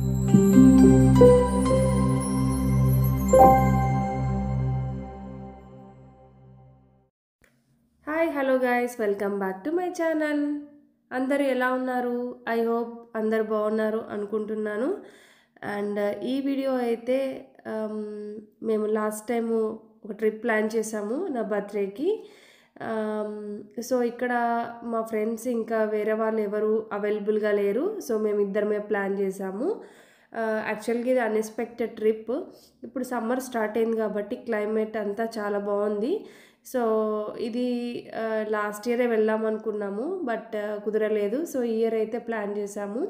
Hi hello guys, welcome back to my channel. అందరూ ఎలా ఉన్నారు? ఐ హోప్ అందరు బాగున్నారు అనుకుంటున్నాను. అండ్ ఈ వీడియో అయితే మేము లాస్ట్ టైము ఒక ట్రిప్ ప్లాన్ చేసాము నా బర్త్డేకి. సో ఇక్కడ మా ఫ్రెండ్స్ ఇంకా వేరే వాళ్ళు ఎవరు అవైలబుల్గా లేరు. సో మేము ఇద్దరమే ప్లాన్ చేసాము. యాక్చువల్గా ఇది అన్ఎక్స్పెక్టెడ్ ట్రిప్. ఇప్పుడు సమ్మర్ స్టార్ట్ అయింది కాబట్టి క్లైమేట్ అంతా చాలా బాగుంది. సో ఇది లాస్ట్ ఇయరే వెళ్దాం అనుకున్నాము, బట్ కుదరలేదు. సో ఈ ఇయర్ అయితే ప్లాన్ చేసాము.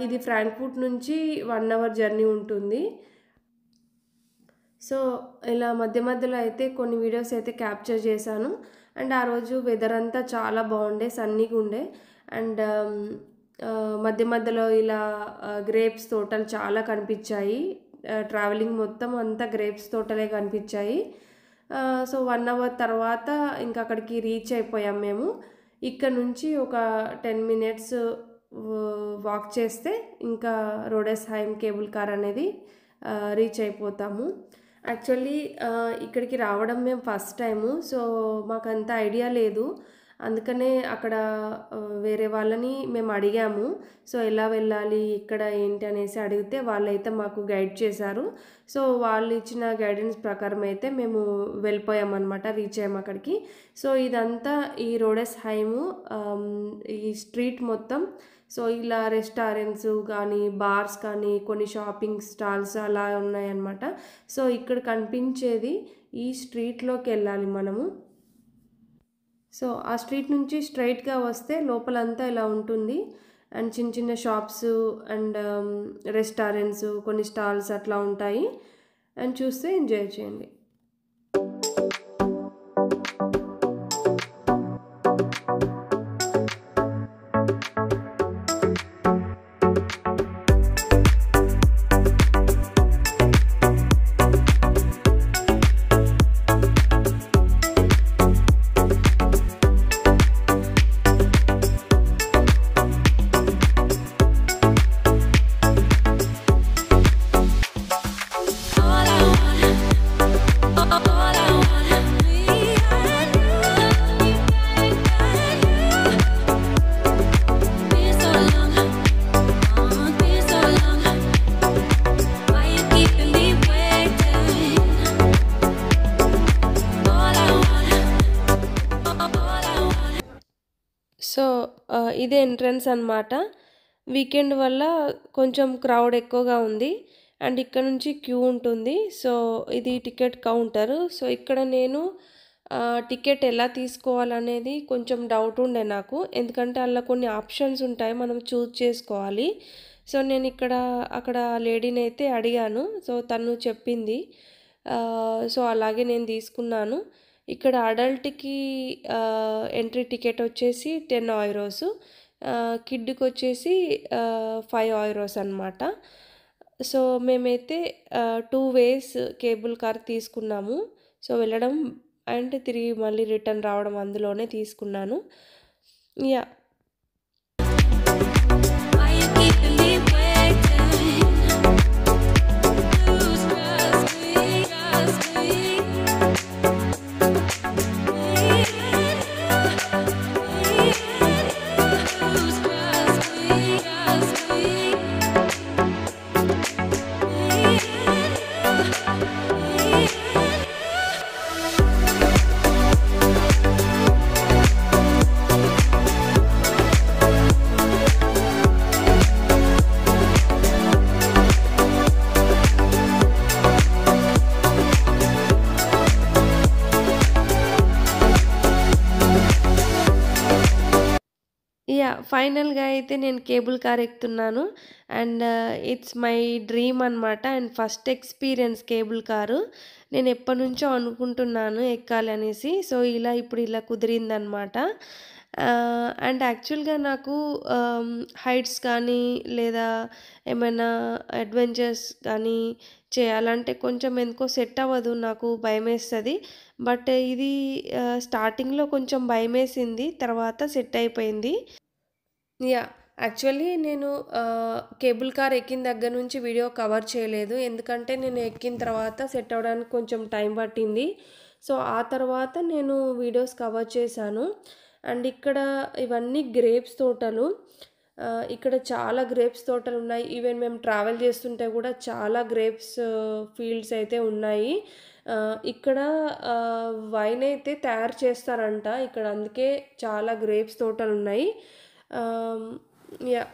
ఇది ఫ్రాంక్ఫర్ట్ నుంచి 1 అవర్ జర్నీ ఉంటుంది. సో ఇలా మధ్య మధ్యలో అయితే కొన్ని వీడియోస్ అయితే క్యాప్చర్ చేశాను. అండ్ ఆ రోజు వెదర్ అంతా చాలా బాగుండే, సన్నీగా ఉండే. అండ్ మధ్య మధ్యలో ఇలా గ్రేప్స్ తోటలు చాలా కనిపించాయి. ట్రావెలింగ్ మొత్తం అంతా గ్రేప్స్ తోటలే కనిపించాయి. సో 1 అవర్ తర్వాత ఇంకా అక్కడికి రీచ్ అయిపోయాం మేము. ఇక్కడ నుంచి ఒక 10 మినిట్స్ వాక్ చేస్తే ఇంకా రోడెస్హైమ్ కేబుల్ కార్ అనేది రీచ్ అయిపోతాము. యాక్చువల్లీ ఇక్కడికి రావడం మేము ఫస్ట్ టైము. సో మాకు అంత ఐడియా లేదు. అందుకనే అక్కడ వేరే వాళ్ళని మేము అడిగాము. సో ఎలా వెళ్ళాలి, ఇక్కడ ఏంటి అనేసి అడిగితే వాళ్ళైతే మాకు గైడ్ చేశారు. సో వాళ్ళు ఇచ్చిన గైడెన్స్ ప్రకారం అయితే మేము వెళ్ళిపోయామన్నమాట, రీచ్ అయ్యాము అక్కడికి. సో ఇదంతా ఈ రోడెస్హైమ్ ఈ స్ట్రీట్ మొత్తం. సో ఇలా రెస్టారెంట్స్ కానీ బార్స్ కానీ కొన్ని షాపింగ్ స్టాల్స్ అలా ఉన్నాయన్నమాట. సో ఇక్కడ కనిపించేది ఈ స్ట్రీట్లోకి వెళ్ళాలి మనము. సో ఆ స్ట్రీట్ నుంచి స్ట్రైట్గా వస్తే లోపలంతా ఇలా ఉంటుంది. అండ్ చిన్న చిన్న షాప్స్ అండ్ రెస్టారెంట్స్, కొన్ని స్టాల్స్ అట్లా ఉంటాయి. అండ్ చూస్తే ఎంజాయ్ చేయండి. సో ఇదే ఎంట్రన్స్ అన్నమాట. వీకెండ్ వల్ల కొంచెం క్రౌడ్ ఎక్కువగా ఉంది. అండ్ ఇక్కడ నుంచి క్యూ ఉంటుంది. సో ఇది టికెట్ కౌంటర్. సో ఇక్కడ నేను టికెట్ ఎలా తీసుకోవాలనేది కొంచెం డౌట్ ఉండే నాకు. ఎందుకంటే అలా కొన్ని ఆప్షన్స్ ఉంటాయి, మనం చూజ్ చేసుకోవాలి. సో నేను అక్కడ లేడీని అయితే అడిగాను. సో తను చెప్పింది. సో అలాగే నేను తీసుకున్నాను. ఇక్కడ అడల్ట్కి ఎంట్రీ టికెట్ వచ్చేసి 10 euros, కిడ్కి వచ్చేసి 5 euros అన్నమాట. సో మేమైతే 2 ways కేబుల్ కార్ తీసుకున్నాము. సో వెళ్ళడం అండ్ తిరిగి మళ్ళీ రిటర్న్ రావడం అందులోనే తీసుకున్నాను. యా ఫైనల్గా అయితే నేను కేబుల్ కార్ ఎక్కుతున్నాను. అండ్ ఇట్స్ మై డ్రీమ్ అనమాట. And first experience cable car. నేను ఎప్పటి నుంచో అనుకుంటున్నాను ఎక్కాలి అనేసి. సో ఇప్పుడు ఇలా కుదిరిందనమాట. అండ్ యాక్చువల్గా నాకు హైట్స్ కానీ లేదా ఏమైనా అడ్వెంచర్స్ కానీ చేయాలంటే కొంచెం ఎందుకో సెట్ అవ్వదు, నాకు భయమేస్తుంది. బట్ ఇది స్టార్టింగ్లో కొంచెం భయమేసింది, తర్వాత సెట్ అయిపోయింది. యాక్చువల్లీ నేను కేబుల్ కార్ ఎక్కిన దగ్గర నుంచి వీడియో కవర్ చేయలేదు. ఎందుకంటే నేను ఎక్కిన తర్వాత సెట్ అవ్వడానికి కొంచెం టైం పట్టింది. సో, ఆ తర్వాత నేను వీడియోస్ కవర్ చేశాను. అండ్ ఇక్కడ ఇవన్నీ గ్రేప్స్ తోటలు. ఇక్కడ చాలా గ్రేప్స్ తోటలున్నాయి. ఈవెన్ మేము ట్రావెల్ చేస్తుంటే కూడా చాలా గ్రేప్స్ ఫీల్డ్స్ అయితే ఉన్నాయి. ఇక్కడ వైన్ అయితే తయారు చేస్తారంట. ఇక్కడ అందుకే చాలా గ్రేప్స్ తోటలున్నాయి. యాహ్!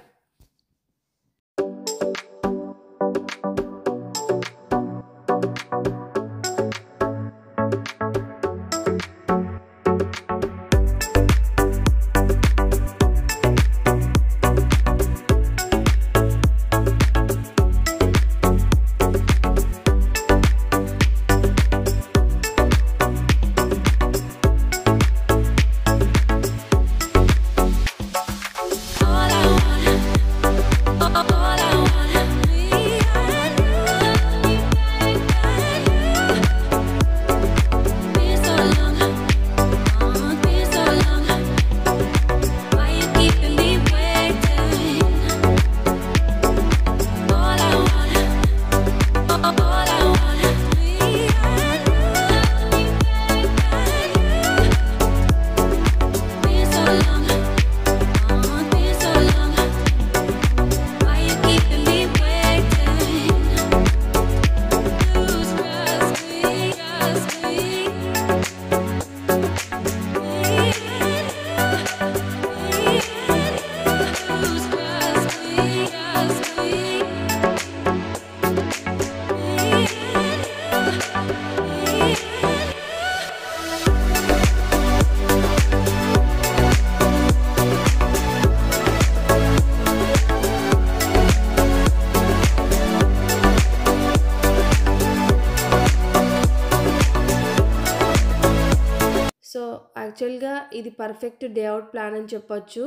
సో, యాక్చువల్‌గా ఇది పర్ఫెక్ట్ డే ఔట్ ప్లాన్ అని చెప్పొచ్చు.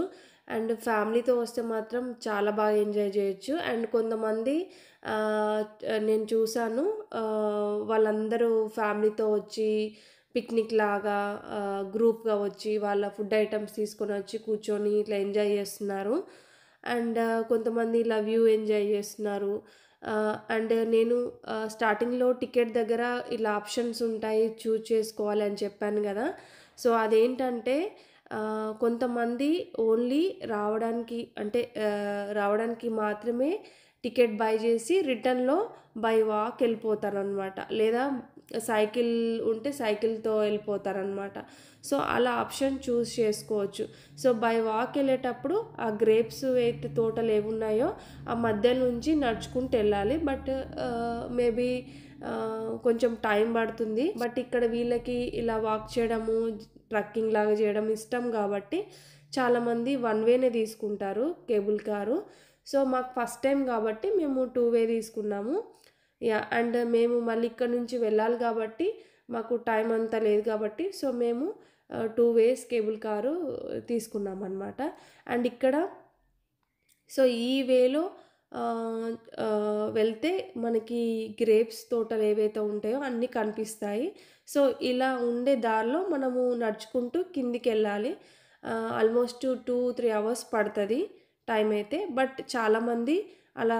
అండ్ ఫ్యామిలీతో వస్తే మాత్రం చాలా బాగా ఎంజాయ్ చేయొచ్చు. అండ్ కొంతమంది ఆహ్, నేను చూసాను వాళ్ళందరూ ఫ్యామిలీతో వచ్చి పిక్నిక్ లాగా గ్రూప్‌గా వచ్చి వాళ్ళ ఫుడ్ ఐటెమ్స్ తీసుకొనొచ్చి కూర్చొని ఇట్లా ఎంజాయ్ చేస్తున్నారు. అండ్ కొంతమంది ఇలా వ్యూ ఎంజాయ్ చేస్తున్నారు. అండ్ నేను స్టార్టింగ్‌లో టికెట్ దగ్గర ఇలా ఆప్షన్స్ ఉంటాయి చూజ్ చేసుకోవాలి అని చెప్పాను గదా! సో, అదేంటంటే కొంతమంది ఓన్లీ రావడానికి అంటే రావడానికి మాత్రమే టికెట్ బై చేసి రిటర్న్‌లో బై వాక్ ఎళ్ళిపోతారనమాట. లేదా సైకిల్ ఉంటే సైకిల్‌తో ఎళ్ళిపోతారనమాట. సో, అలా ఆప్షన్ చూజ్ చేసుకోవచ్చు. సో, బై వాక్ ఎళ్ళేటప్పుడు ఆ గ్రేప్స్ అయితే తోటలేవున్నాయో ఆ మధ్య నుంచి నడుచుకుంటూ ఎళ్ళాలి. బట్ మేబీ కొంచెం టైం పడుతుంది. బట్ ఇక్కడ వీళ్ళకి ఇలా వాక్ చేయడము, ట్రెక్కింగ్ లాగా చేయడం ఇష్టం కాబట్టి చాలామంది వన్ వేనే తీసుకుంటారు కేబుల్ కారు. సో, మాకు ఫస్ట్ టైం కాబట్టి మేము 2 వే తీసుకున్నాము. యాహ్! అండ్ మేము మళ్ళీ ఇక్కడ నుంచి వెళ్ళాలి కాబట్టి మాకు టైం అంతా లేదు కాబట్టి సో, మేము 2 వేస్ కేబుల్ కారు తీసుకున్నామనమాట. అండ్ ఇక్కడ సో, ఈ వేలో ఆహ్, వెళ్తే మనకి గ్రేప్స్ తోటలు ఏవైతే ఉంటాయో అన్నీ కనిపిస్తాయి. సో, ఇలా ఉండే దారిలో మనము నడుచుకుంటూ కిందికెళ్ళాలి. ఆల్మోస్ట్ 2, 3 అవర్స్ పడతది టైం అయితే. బట్ చాలామంది అలా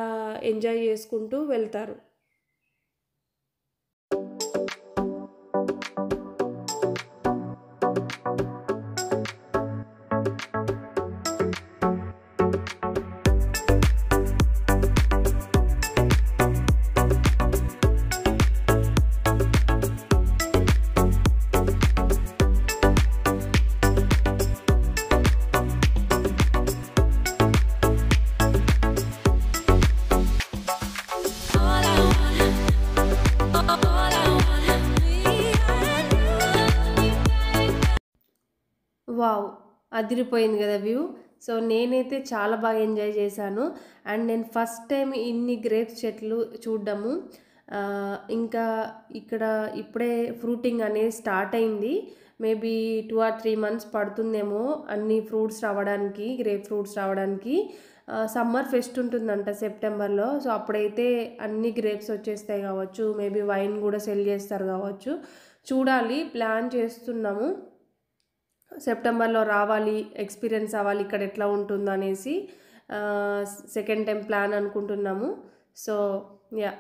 ఎంజాయ్ చేసుకుంటూ వెళ్తారు. వావ్! అదిరిపోయింది గదా వ్యూ. సో, నేనైతే చాలా బాగా ఎంజాయ్ చేశాను. అండ్ నేను ఫస్ట్ టైమ్ ఇన్ని గ్రేప్స్ చెట్లు చూడ్డము. ఇంకా ఇక్కడ ఇప్పుడే ఫ్రూటింగ్ అనేది స్టార్ట్ అయింది. మేబీ 2 ఆర్ 3 మంత్స్ పడుతుందేమో అన్ని ఫ్రూట్స్ రావడానికి, గ్రేప్ ఫ్రూట్స్ రావడానికి. సమ్మర్ ఫెస్ట్ ఉంటుందంట సెప్టెంబర్‌లో. సో, అప్పుడైతే అన్ని గ్రేప్స్ వచ్చేస్తాయి కావచ్చు. మేబీ వైన్ కూడా సెల్ చేస్తారు కావచ్చు. చూడాలి, ప్లాన్ చేస్తున్నాము. సెప్టెంబర్‌లో రావాలి, ఎక్స్‌పీరియన్స్ అవ్వాలి ఇక్కడ ఎట్లా ఉంటుందనేసి. సెకండ్ టైం ప్లాన్ అనుకుంటున్నాము. So yeah.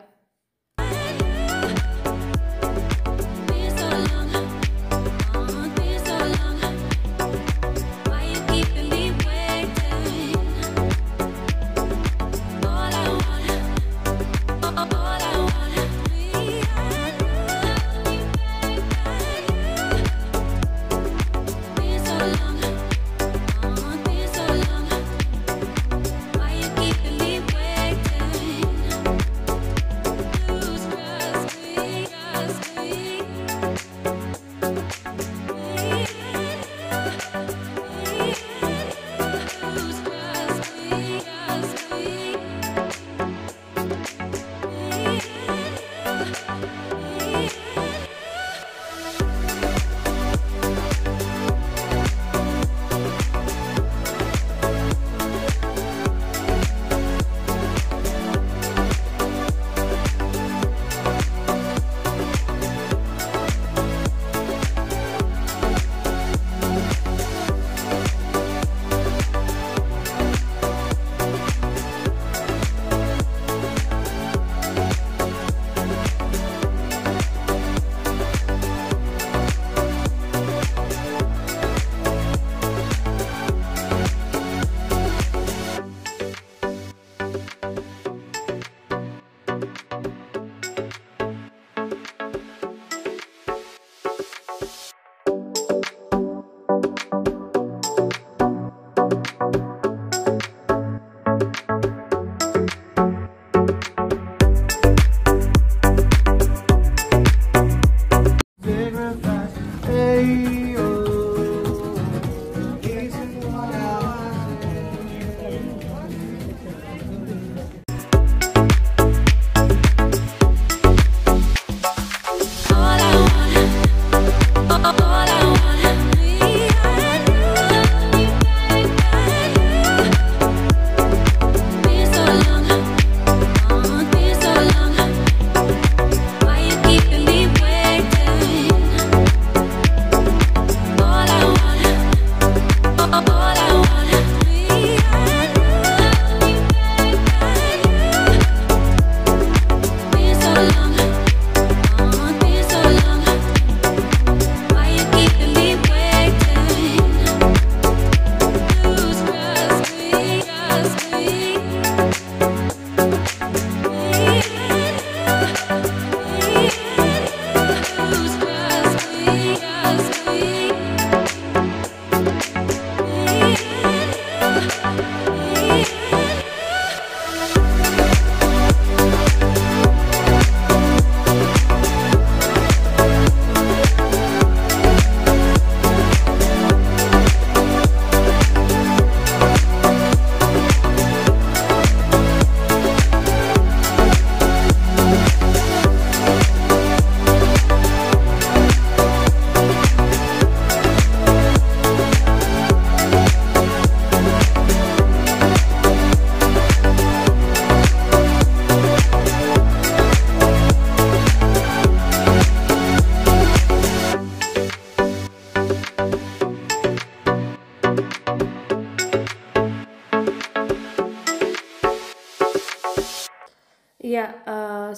Yeah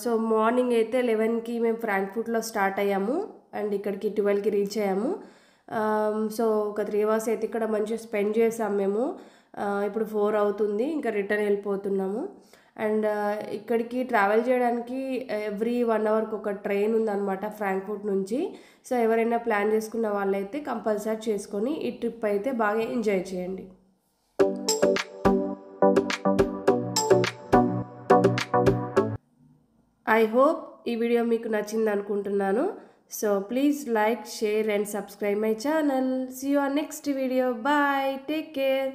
so morning అయితే 11కి మేము ఫ్రాంక్ఫర్ట్లో స్టార్ట్ అయ్యాము అండ్ ఇక్కడికి 12కి రీచ్ అయ్యాము. సో ఒక 3 అవర్స్ అయితే ఇక్కడ మంచిగా స్పెండ్ చేసాం మేము. ఇప్పుడు 4 అవుతుంది, ఇంకా రిటర్న్ వెళ్ళిపోతున్నాము. అండ్ ఇక్కడికి ట్రావెల్ చేయడానికి ఎవ్రీ 1 అవర్కి ఒక ట్రైన్ ఉందన్నమాట ఫ్రాంక్ఫర్ట్ నుంచి. సో ఎవరైనా ప్లాన్ చేసుకున్న వాళ్ళైతే కంపల్సరీ చేసుకొని ఈ ట్రిప్ అయితే బాగా ఎంజాయ్ చేయండి. ఐ హోప్ ఈ వీడియో మీకు నచ్చింది అనుకుంటున్నాను. So please like, share and subscribe my channel. See you on next video. Bye, take care.